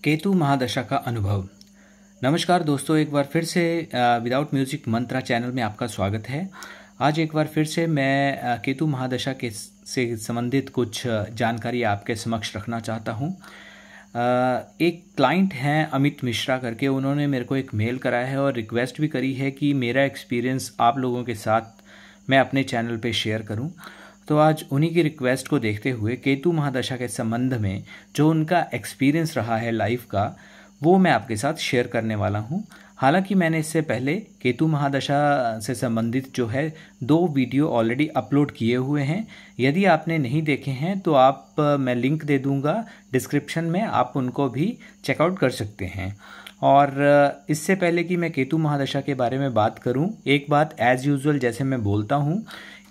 केतु महादशा का अनुभव। नमस्कार दोस्तों, एक बार फिर से विदाउट म्यूजिक मंत्रा चैनल में आपका स्वागत है। आज एक बार फिर से मैं केतु महादशा के से संबंधित कुछ जानकारी आपके समक्ष रखना चाहता हूँ। एक क्लाइंट हैं अमित मिश्रा करके, उन्होंने मेरे को एक मेल कराया है और रिक्वेस्ट भी करी है कि मेरा एक्सपीरियंस आप लोगों के साथ मैं अपने चैनल पे शेयर करूं। तो आज उन्हीं की रिक्वेस्ट को देखते हुए केतु महादशा के संबंध में जो उनका एक्सपीरियंस रहा है लाइफ का, वो मैं आपके साथ शेयर करने वाला हूं। हालांकि मैंने इससे पहले केतु महादशा से संबंधित जो है 2 वीडियो ऑलरेडी अपलोड किए हुए हैं। यदि आपने नहीं देखे हैं तो मैं लिंक दे दूंगा डिस्क्रिप्शन में, आप उनको भी चेकआउट कर सकते हैं। और इससे पहले कि मैं केतु महादशा के बारे में बात करूं, एक बात एज यूजुअल जैसे मैं बोलता हूं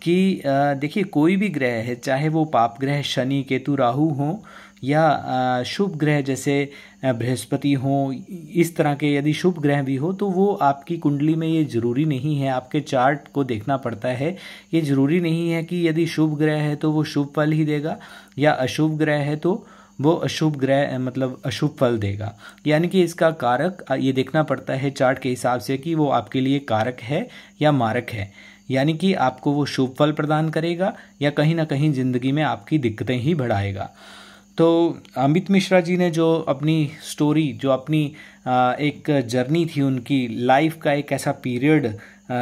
कि देखिए, कोई भी ग्रह है, चाहे वो पाप ग्रह शनि केतु राहु हो या शुभ ग्रह जैसे बृहस्पति हो, इस तरह के यदि शुभ ग्रह भी हो तो वो आपकी कुंडली में ये ज़रूरी नहीं है, आपके चार्ट को देखना पड़ता है। ये ज़रूरी नहीं है कि यदि शुभ ग्रह है तो वो शुभ फल ही देगा या अशुभ ग्रह है तो वो अशुभ ग्रह मतलब अशुभ फल देगा। यानी कि इसका कारक ये देखना पड़ता है चार्ट के हिसाब से कि वो आपके लिए कारक है या मारक है, यानी कि आपको वो शुभ फल प्रदान करेगा या कहीं ना कहीं ज़िंदगी में आपकी दिक्कतें ही बढ़ाएगा। तो अमित मिश्रा जी ने जो अपनी स्टोरी, जो अपनी एक जर्नी थी, उनकी लाइफ का एक ऐसा पीरियड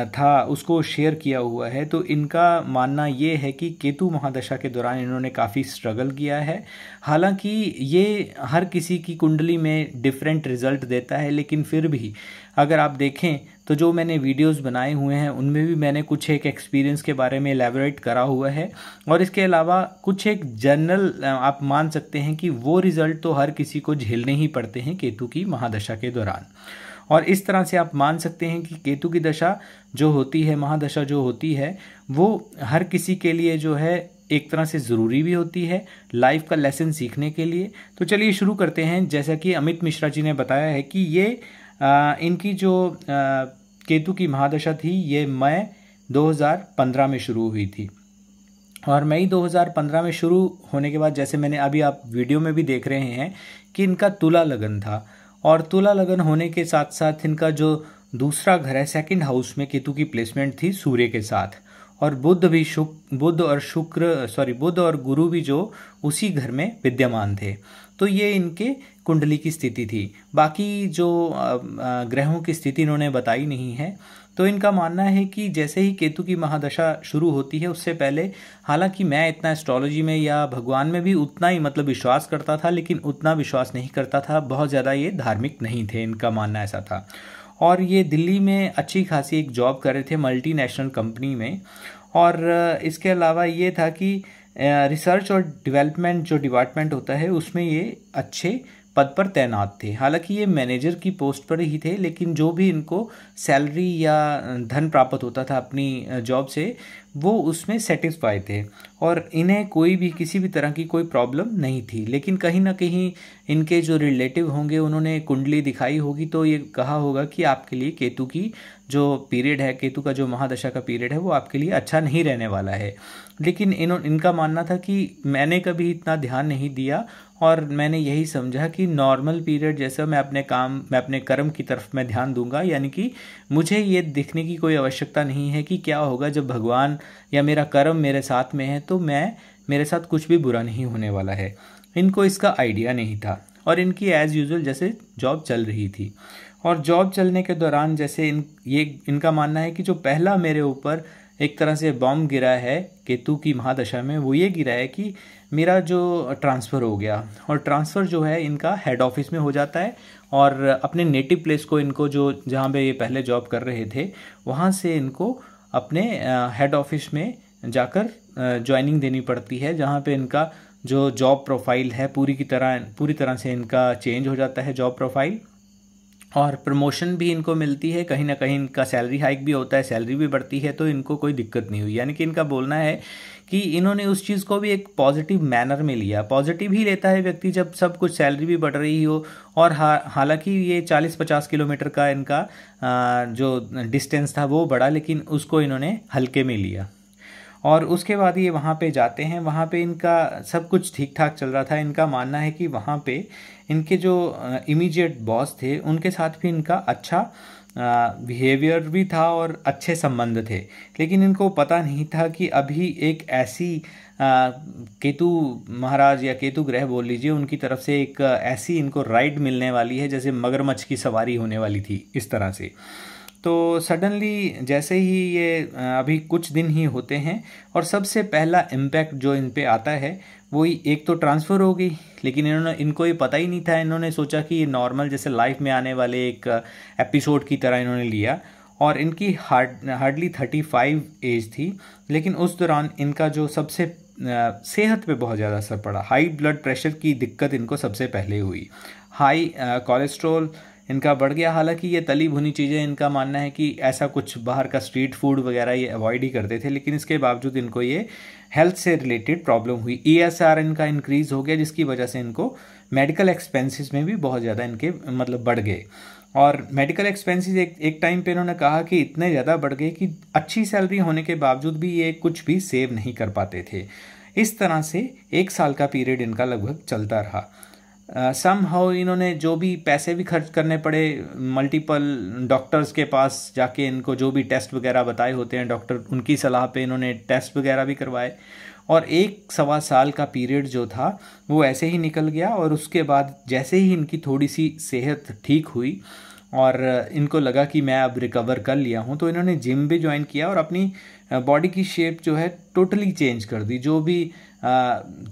था, उसको शेयर किया हुआ है। तो इनका मानना ये है कि केतु महादशा के दौरान इन्होंने काफ़ी स्ट्रगल किया है। हालांकि ये हर किसी की कुंडली में डिफरेंट रिजल्ट देता है, लेकिन फिर भी अगर आप देखें तो जो मैंने वीडियोस बनाए हुए हैं उनमें भी मैंने कुछ एक एक्सपीरियंस के बारे में एलैबोरेट करा हुआ है। और इसके अलावा कुछ एक जनरल आप मान सकते हैं कि वो रिजल्ट तो हर किसी को झेलने ही पड़ते हैं केतु की महादशा के दौरान। और इस तरह से आप मान सकते हैं कि केतु की दशा जो होती है, महादशा जो होती है, वो हर किसी के लिए जो है एक तरह से ज़रूरी भी होती है लाइफ का लेसन सीखने के लिए। तो चलिए शुरू करते हैं। जैसा कि अमित मिश्रा जी ने बताया है कि ये इनकी जो केतु की महादशा थी ये मई 2015 में शुरू हुई थी। और मई 2015 में शुरू होने के बाद, जैसे मैंने अभी आप वीडियो में भी देख रहे हैं कि इनका तुला लगन था। और तुला लगन होने के साथ साथ इनका जो दूसरा घर है, सेकंड हाउस में केतु की प्लेसमेंट थी सूर्य के साथ। और बुध और गुरु भी जो उसी घर में विद्यमान थे। तो ये इनके कुंडली की स्थिति थी। बाकी जो ग्रहों की स्थिति इन्होंने बताई नहीं है। तो इनका मानना है कि जैसे ही केतु की महादशा शुरू होती है, उससे पहले, हालांकि मैं इतना एस्ट्रोलॉजी में या भगवान में भी उतना ही मतलब विश्वास करता था, लेकिन उतना विश्वास नहीं करता था, बहुत ज़्यादा ये धार्मिक नहीं थे, इनका मानना ऐसा था। और ये दिल्ली में अच्छी खासी एक जॉब कर रहे थे मल्टीनेशनल कंपनी में। और इसके अलावा ये था कि रिसर्च और डेवलपमेंट जो डिपार्टमेंट होता है उसमें ये अच्छे पद पर तैनात थे। हालांकि ये मैनेजर की पोस्ट पर ही थे, लेकिन जो भी इनको सैलरी या धन प्राप्त होता था अपनी जॉब से, वो उसमें सेटिस्फाई थे और इन्हें कोई भी किसी भी तरह की कोई प्रॉब्लम नहीं थी। लेकिन कहीं ना कहीं इनके जो रिलेटिव होंगे उन्होंने कुंडली दिखाई होगी तो ये कहा होगा कि आपके लिए केतु की जो पीरियड है, केतु का जो महादशा का पीरियड है, वो आपके लिए अच्छा नहीं रहने वाला है। लेकिन इनका मानना था कि मैंने कभी इतना ध्यान नहीं दिया और मैंने यही समझा कि नॉर्मल पीरियड जैसा मैं अपने कर्म की तरफ मैं ध्यान दूंगा। यानी कि मुझे ये देखने की कोई आवश्यकता नहीं है कि क्या होगा जब भगवान या मेरा कर्म मेरे साथ में है, तो मेरे साथ कुछ भी बुरा नहीं होने वाला है। इनको इसका आइडिया नहीं था और इनकी एज यूजुअल जैसे जॉब चल रही थी। और जॉब चलने के दौरान जैसे इनका मानना है कि जो पहला मेरे ऊपर एक तरह से बॉम्ब गिरा है केतु की महादशा में, वो ये गिरा है कि मेरा जो ट्रांसफ़र हो गया। और ट्रांसफ़र जो है इनका हेड ऑफिस में हो जाता है और अपने नेटिव प्लेस को इनको, जो जहाँ पे ये पहले जॉब कर रहे थे, वहाँ से इनको अपने हेड ऑफिस में जाकर ज्वाइनिंग देनी पड़ती है, जहाँ पे इनका जो जॉब प्रोफाइल है पूरी तरह से इनका चेंज हो जाता है जॉब प्रोफाइल। और प्रमोशन भी इनको मिलती है, कहीं ना कहीं इनका सैलरी हाइक भी होता है, सैलरी भी बढ़ती है, तो इनको कोई दिक्कत नहीं हुई। यानी कि इनका बोलना है कि इन्होंने उस चीज़ को भी एक पॉजिटिव मैनर में लिया। पॉजिटिव ही लेता है व्यक्ति जब सब कुछ, सैलरी भी बढ़ रही हो। और हालांकि ये 40-50 किलोमीटर का इनका जो डिस्टेंस था वो बढ़ा, लेकिन उसको इन्होंने हल्के में लिया। और उसके बाद ये वहाँ पे जाते हैं। वहाँ पे इनका सब कुछ ठीक ठाक चल रहा था। इनका मानना है कि वहाँ पे इनके जो इमीडिएट बॉस थे उनके साथ भी इनका अच्छा बिहेवियर भी था और अच्छे संबंध थे। लेकिन इनको पता नहीं था कि अभी एक ऐसी केतु महाराज या केतु ग्रह बोल लीजिए, उनकी तरफ से एक ऐसी इनको राइड मिलने वाली है जैसे मगरमच्छ की सवारी होने वाली थी, इस तरह से। तो सडनली जैसे ही ये अभी कुछ दिन ही होते हैं और सबसे पहला इम्पैक्ट जो इन पे आता है वो ही एक तो ट्रांसफ़र हो गई। लेकिन इनको ये पता ही नहीं था। इन्होंने सोचा कि ये नॉर्मल जैसे लाइफ में आने वाले एक एपिसोड की तरह इन्होंने लिया। और इनकी हार्डली 35 एज थी। लेकिन उस दौरान इनका जो सबसे सेहत पे बहुत ज़्यादा असर पड़ा। हाई ब्लड प्रेशर की दिक्कत इनको सबसे पहले हुई। हाई कोलेस्ट्रॉल इनका बढ़ गया। हालांकि ये तली भुनी चीज़ें, इनका मानना है कि ऐसा कुछ बाहर का स्ट्रीट फूड वगैरह ये अवॉइड ही करते थे, लेकिन इसके बावजूद इनको ये हेल्थ से रिलेटेड प्रॉब्लम हुई। ESR इनका इंक्रीज़ हो गया, जिसकी वजह से इनको मेडिकल एक्सपेंसेस में भी बहुत ज़्यादा इनके मतलब बढ़ गए। और मेडिकल एक्सपेंसेस एक टाइम पे इन्होंने कहा कि इतने ज़्यादा बढ़ गए कि अच्छी सैलरी होने के बावजूद भी ये कुछ भी सेव नहीं कर पाते थे। इस तरह से 1 साल का पीरियड इनका लगभग चलता रहा। समहाउ इन्होंने जो भी पैसे भी खर्च करने पड़े, मल्टीपल डॉक्टर्स के पास जाके इनको जो भी टेस्ट वगैरह बताए होते हैं डॉक्टर, उनकी सलाह पे इन्होंने टेस्ट वगैरह भी करवाए। और 1 सवा साल का पीरियड जो था वो ऐसे ही निकल गया। और उसके बाद जैसे ही इनकी थोड़ी सी सेहत ठीक हुई और इनको लगा कि मैं अब रिकवर कर लिया हूँ, तो इन्होंने जिम भी ज्वाइन किया और अपनी बॉडी की शेप जो है टोटली चेंज कर दी। जो भी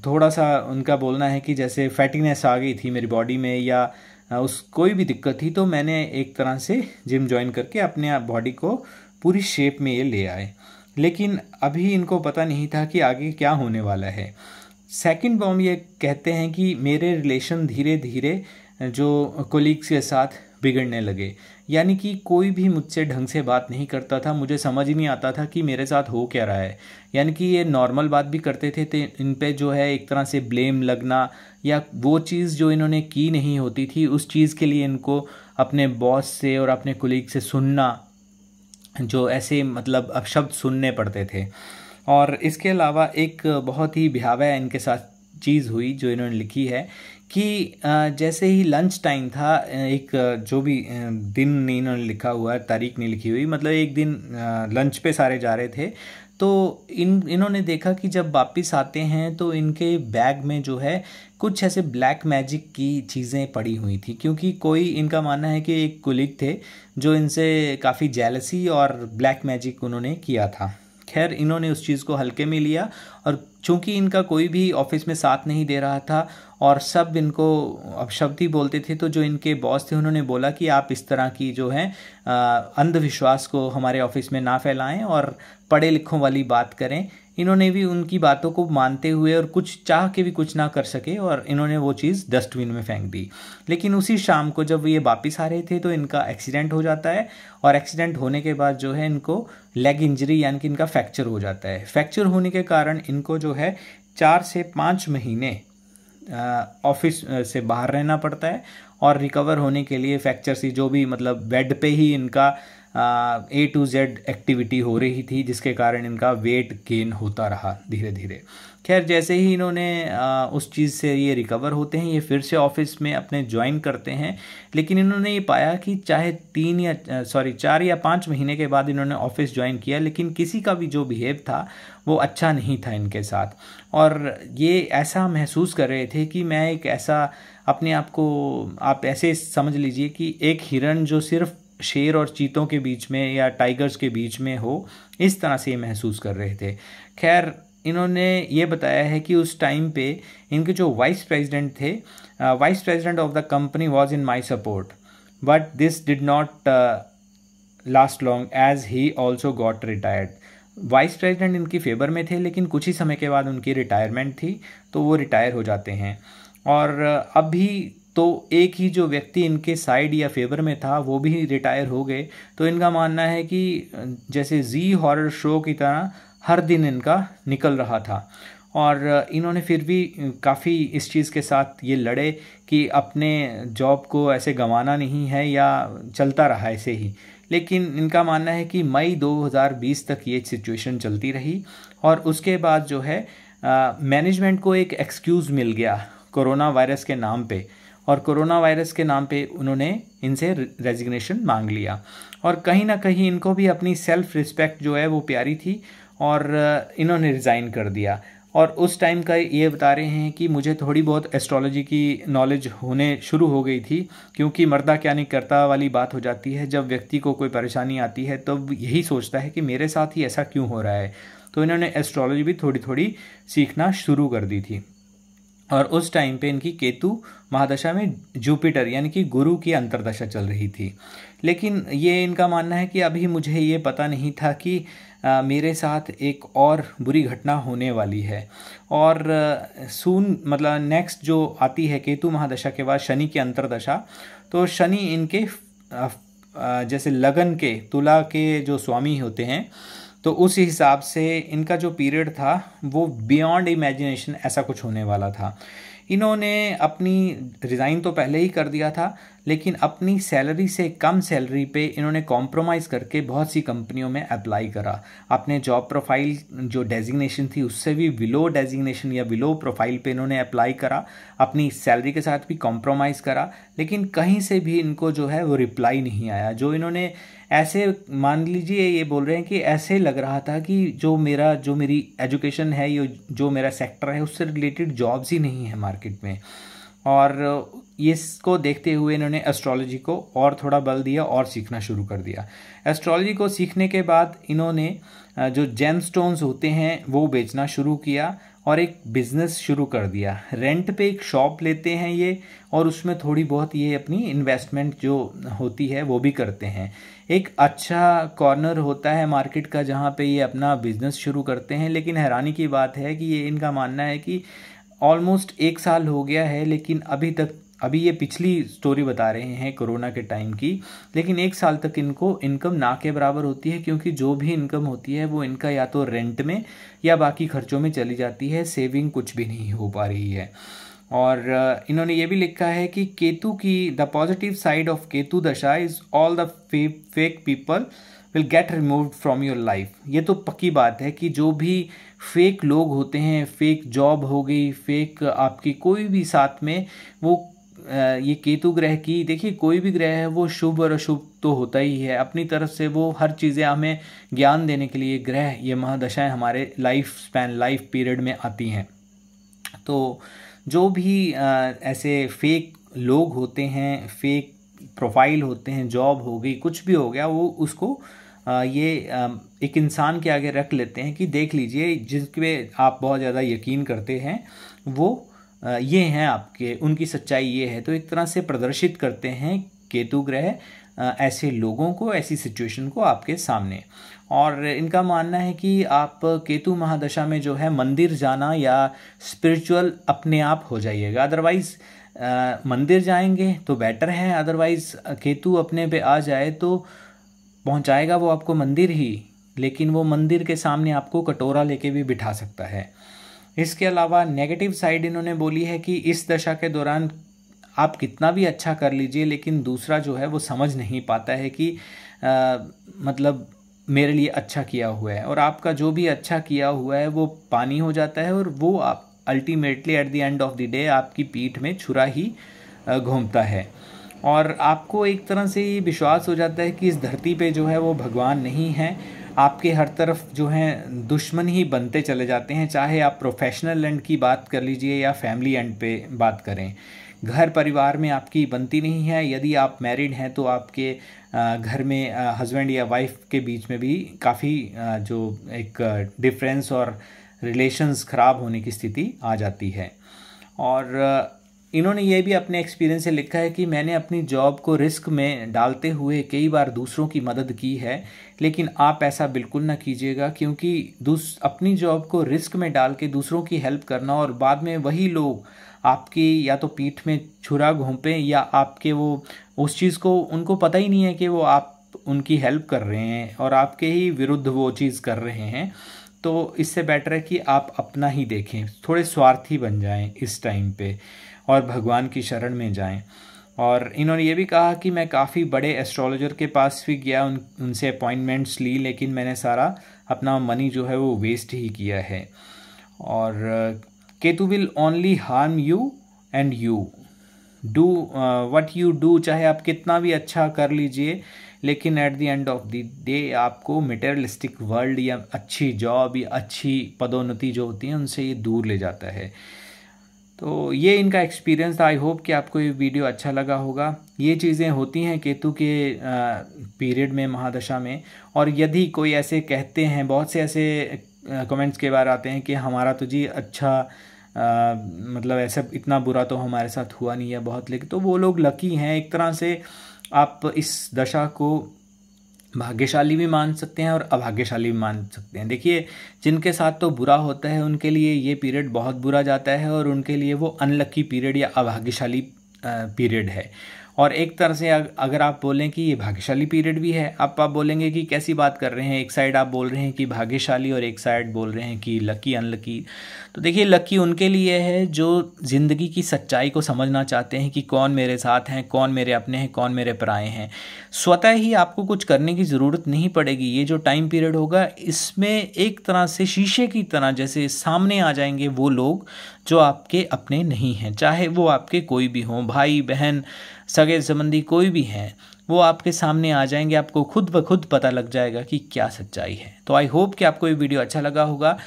थोड़ा सा उनका बोलना है कि जैसे फैटीनेस आ गई थी मेरी बॉडी में या उस कोई भी दिक्कत थी, तो मैंने एक तरह से जिम ज्वाइन करके अपने बॉडी को पूरी शेप में ये ले आए। लेकिन अभी इनको पता नहीं था कि आगे क्या होने वाला है। सेकंड बॉम्ब ये कहते हैं कि मेरे रिलेशन धीरे धीरे जो कोलीग्स के साथ बिगड़ने लगे। यानी कि कोई भी मुझसे ढंग से बात नहीं करता था। मुझे समझ ही नहीं आता था कि मेरे साथ हो क्या रहा है। यानी कि ये नॉर्मल बात भी करते थे तो इन पे जो है एक तरह से ब्लेम लगना, या वो चीज़ जो इन्होंने की नहीं होती थी उस चीज़ के लिए इनको अपने बॉस से और अपने कोलीग से सुनना, जो ऐसे मतलब अपशब्द सुनने पड़ते थे। और इसके अलावा एक बहुत ही भयावह इनके साथ चीज़ हुई जो इन्होंने लिखी है कि जैसे ही लंच टाइम था, एक जो भी दिन नहीं इन्होंने लिखा हुआ है, तारीख नहीं लिखी हुई, मतलब एक दिन लंच पे सारे जा रहे थे, तो इन्होंने देखा कि जब वापस आते हैं तो इनके बैग में जो है कुछ ऐसे ब्लैक मैजिक की चीज़ें पड़ी हुई थी। क्योंकि कोई, इनका मानना है कि एक कोलीग थे जो इनसे काफ़ी जेलसी और ब्लैक मैजिक उन्होंने किया था। खैर, इन्होंने उस चीज़ को हल्के में लिया और चूंकि इनका कोई भी ऑफिस में साथ नहीं दे रहा था और सब इनको अपशब्द ही बोलते थे, तो जो इनके बॉस थे उन्होंने बोला कि आप इस तरह की जो है अंधविश्वास को हमारे ऑफिस में ना फैलाएं और पढ़े लिखों वाली बात करें। इन्होंने भी उनकी बातों को मानते हुए और कुछ चाह के भी कुछ ना कर सके और इन्होंने वो चीज़ डस्टबिन में फेंक दी। लेकिन उसी शाम को जब ये वापस आ रहे थे तो इनका एक्सीडेंट हो जाता है और एक्सीडेंट होने के बाद जो है इनको लेग इंजरी यानी कि इनका फ्रैक्चर हो जाता है। फ्रैक्चर होने के कारण इनको जो है 4 से 5 महीने ऑफिस से बाहर रहना पड़ता है और रिकवर होने के लिए फ्रैक्चर से जो भी मतलब बेड पे ही इनका A to Z एक्टिविटी हो रही थी, जिसके कारण इनका वेट गेन होता रहा धीरे धीरे। खैर, जैसे ही इन्होंने उस चीज़ से ये रिकवर होते हैं, ये फिर से ऑफिस में अपने ज्वाइन करते हैं। लेकिन इन्होंने ये पाया कि चाहे 4 या 5 महीने के बाद इन्होंने ऑफिस ज्वाइन किया, लेकिन किसी का भी जो बिहेव था वो अच्छा नहीं था इनके साथ। और ये ऐसा महसूस कर रहे थे कि मैं एक ऐसा अपने आप को, आप ऐसे समझ लीजिए कि एक हिरन जो सिर्फ शेर और चीतों के बीच में या टाइगर्स के बीच में हो, इस तरह से ये महसूस कर रहे थे। खैर, इन्होंने ये बताया है कि उस टाइम पे इनके जो वाइस प्रेसिडेंट थे, vice president of the company was in my support, but this did not last long as he also got retired. Vice president इनकी फेवर में थे, लेकिन कुछ ही समय के बाद उनकी रिटायरमेंट थी, तो वो रिटायर हो जाते हैं। और अभी तो एक ही जो व्यक्ति इनके साइड या फेवर में था वो भी रिटायर हो गए। तो इनका मानना है कि जैसे जी हॉरर शो की तरह हर दिन इनका निकल रहा था। और इन्होंने फिर भी काफ़ी इस चीज़ के साथ ये लड़े कि अपने जॉब को ऐसे गंवाना नहीं है या चलता रहा ऐसे ही। लेकिन इनका मानना है कि मई 2020 तक ये सिचुएशन चलती रही और उसके बाद जो है मैनेजमेंट को एक एक्सक्यूज़ मिल गया कोरोना वायरस के नाम पे, और कोरोना वायरस के नाम पे उन्होंने इनसे रेजिग्नेशन मांग लिया। और कहीं ना कहीं इनको भी अपनी सेल्फ रिस्पेक्ट जो है वो प्यारी थी और इन्होंने रिज़ाइन कर दिया। और उस टाइम का ये बता रहे हैं कि मुझे थोड़ी बहुत एस्ट्रोलॉजी की नॉलेज होने शुरू हो गई थी, क्योंकि मर्दा क्या नहीं करता वाली बात हो जाती है। जब व्यक्ति को कोई परेशानी आती है तो यही सोचता है कि मेरे साथ ही ऐसा क्यों हो रहा है। तो इन्होंने एस्ट्रोलॉजी भी थोड़ी थोड़ी सीखना शुरू कर दी थी। और उस टाइम पे इनकी केतु महादशा में जुपिटर यानी कि गुरु की अंतर्दशा चल रही थी। लेकिन ये इनका मानना है कि अभी मुझे ये पता नहीं था कि मेरे साथ एक और बुरी घटना होने वाली है। और सून मतलब नेक्स्ट जो आती है केतु महादशा के बाद शनि की अंतर्दशा, तो शनि इनके जैसे लगन के तुला के जो स्वामी होते हैं, तो उस हिसाब से इनका जो पीरियड था वो बियॉन्ड इमेजिनेशन ऐसा कुछ होने वाला था। इन्होंने अपनी रिज़ाइन तो पहले ही कर दिया था, लेकिन अपनी सैलरी से कम सैलरी पे इन्होंने कॉम्प्रोमाइज़ करके बहुत सी कंपनियों में अप्लाई करा। अपने जॉब प्रोफाइल जो डेजिग्नेशन थी उससे भी बिलो डेजिग्नेशन या बिलो प्रोफाइल पे इन्होंने अप्लाई करा, अपनी सैलरी के साथ भी कॉम्प्रोमाइज़ करा, लेकिन कहीं से भी इनको जो है वो रिप्लाई नहीं आया। जो इन्होंने ऐसे मान लीजिए ये बोल रहे हैं कि ऐसे लग रहा था कि जो मेरी एजुकेशन है, ये जो मेरा सेक्टर है उससे रिलेटेड जॉब्स ही नहीं है मार्केट में। और इसको देखते हुए इन्होंने एस्ट्रोलॉजी को और थोड़ा बल दिया और सीखना शुरू कर दिया। एस्ट्रोलॉजी को सीखने के बाद इन्होंने जो जेम स्टोन्स होते हैं वो बेचना शुरू किया और एक बिज़नेस शुरू कर दिया। रेंट पे एक शॉप लेते हैं ये, और उसमें थोड़ी बहुत ये अपनी इन्वेस्टमेंट जो होती है वो भी करते हैं। एक अच्छा कॉर्नर होता है मार्केट का जहाँ पे ये अपना बिज़नेस शुरू करते हैं। लेकिन हैरानी की बात है कि ये इनका मानना है कि ऑलमोस्ट 1 साल हो गया है, लेकिन अभी ये पिछली स्टोरी बता रहे हैं कोरोना के टाइम की, लेकिन 1 साल तक इनको इनकम ना के बराबर होती है, क्योंकि जो भी इनकम होती है वो इनका या तो रेंट में या बाकी खर्चों में चली जाती है, सेविंग कुछ भी नहीं हो पा रही है। और इन्होंने ये भी लिखा है कि केतु की the positive side of Ketu dasha is all the fake people will get removed from your life. ये तो पक्की बात है कि जो भी फेक लोग होते हैं, फेक जॉब हो गई, फेक आपकी कोई भी साथ में वो ये केतु ग्रह की, देखिए कोई भी ग्रह है वो शुभ और अशुभ तो होता ही है। अपनी तरफ से वो हर चीज़ें हमें ज्ञान देने के लिए ग्रह, ये महादशाएं हमारे लाइफ स्पैन, लाइफ पीरियड में आती हैं। तो जो भी ऐसे फेक लोग होते हैं, फेक प्रोफाइल होते हैं, जॉब हो गई, कुछ भी हो गया, वो उसको एक इंसान के आगे रख लेते हैं कि देख लीजिए जिसपे आप बहुत ज़्यादा यकीन करते हैं वो ये हैं आपके, उनकी सच्चाई ये है। तो एक तरह से प्रदर्शित करते हैं केतु ग्रह ऐसे लोगों को, ऐसी सिचुएशन को आपके सामने। और इनका मानना है कि आप केतु महादशा में जो है मंदिर जाना या स्पिरिचुअल अपने आप हो जाइएगा। अदरवाइज़ मंदिर जाएंगे तो बेटर है, अदरवाइज़ केतु अपने पे आ जाए तो पहुंचाएगा वो आपको मंदिर ही, लेकिन वो मंदिर के सामने आपको कटोरा लेके भी बिठा सकता है। इसके अलावा नेगेटिव साइड इन्होंने बोली है कि इस दशा के दौरान आप कितना भी अच्छा कर लीजिए, लेकिन दूसरा जो है वो समझ नहीं पाता है कि मतलब मेरे लिए अच्छा किया हुआ है, और आपका जो भी अच्छा किया हुआ है वो पानी हो जाता है, और वो आप ultimately at the end of the day आपकी पीठ में छुरा ही घूमता है। और आपको एक तरह से ये विश्वास हो जाता है कि इस धरती पे जो है वो भगवान नहीं है। आपके हर तरफ जो है दुश्मन ही बनते चले जाते हैं, चाहे आप प्रोफेशनल एंड की बात कर लीजिए या फैमिली एंड पे बात करें। घर परिवार में आपकी बनती नहीं है। यदि आप मैरिड हैं तो आपके घर में हस्बैंड या वाइफ के बीच में भी काफ़ी जो एक डिफरेंस और रिलेशंस ख़राब होने की स्थिति आ जाती है। और इन्होंने ये भी अपने एक्सपीरियंस से लिखा है कि मैंने अपनी जॉब को रिस्क में डालते हुए कई बार दूसरों की मदद की है, लेकिन आप ऐसा बिल्कुल ना कीजिएगा, क्योंकि अपनी जॉब को रिस्क में डाल के दूसरों की हेल्प करना और बाद में वही लोग आपकी या तो पीठ में छुरा घोंपें या आपके वो उस चीज़ को उनको पता ही नहीं है कि वो आप उनकी हेल्प कर रहे हैं और आपके ही विरुद्ध वो चीज़ कर रहे हैं। तो इससे बेटर है कि आप अपना ही देखें, थोड़े स्वार्थी बन जाएं इस टाइम पे और भगवान की शरण में जाएं। और इन्होंने ये भी कहा कि मैं काफ़ी बड़े एस्ट्रोलॉजर के पास भी गया, उनसे अपॉइंटमेंट्स ली, लेकिन मैंने सारा अपना मनी जो है वो वेस्ट ही किया है। और Ketu will only harm you and you do what you do. चाहे आप कितना भी अच्छा कर लीजिए, लेकिन at the end of the day आपको मटेरियलिस्टिक वर्ल्ड या अच्छी जॉब या अच्छी पदोन्नति जो होती है उनसे ये दूर ले जाता है। तो ये इनका एक्सपीरियंस था। आई होप कि आपको ये वीडियो अच्छा लगा होगा। ये चीज़ें होती हैं केतु के पीरियड में, महादशा में। और यदि कोई ऐसे कहते हैं, बहुत से ऐसे कमेंट्स के बार आते हैं कि हमारा तो जी अच्छा मतलब ऐसा इतना बुरा तो हमारे साथ हुआ नहीं है बहुत, लेकिन तो वो लोग लकी हैं एक तरह से। आप इस दशा को भाग्यशाली भी मान सकते हैं और अभाग्यशाली भी मान सकते हैं। देखिए, जिनके साथ तो बुरा होता है उनके लिए ये पीरियड बहुत बुरा जाता है, और उनके लिए वो अनलकी पीरियड या अभाग्यशाली पीरियड है। और एक तरह से अगर आप बोलें कि ये भाग्यशाली पीरियड भी है, आप बोलेंगे कि कैसी बात कर रहे हैं, एक साइड आप बोल रहे हैं कि भाग्यशाली और एक साइड बोल रहे हैं कि लकी अनलकी। तो देखिए, लकी उनके लिए है जो ज़िंदगी की सच्चाई को समझना चाहते हैं कि कौन मेरे साथ हैं, कौन मेरे अपने हैं, कौन मेरे पराए हैं। स्वतः ही आपको कुछ करने की ज़रूरत नहीं पड़ेगी। ये जो टाइम पीरियड होगा, इसमें एक तरह से शीशे की तरह जैसे सामने आ जाएंगे वो लोग जो आपके अपने नहीं हैं, चाहे वो आपके कोई भी हों, भाई बहन सगे संबंधी कोई भी हैं, वो आपके सामने आ जाएंगे। आपको खुद ब खुद पता लग जाएगा कि क्या सच्चाई है। तो आई होप कि आपको ये वीडियो अच्छा लगा होगा।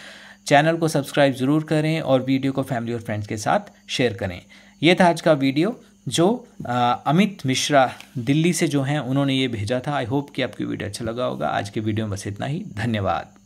चैनल को सब्सक्राइब ज़रूर करें और वीडियो को फैमिली और फ्रेंड्स के साथ शेयर करें। ये था आज का वीडियो जो अमित मिश्रा दिल्ली से जो हैं उन्होंने ये भेजा था। आई होप कि आपकी वीडियो अच्छा लगा होगा। आज के वीडियो में बस इतना ही। धन्यवाद।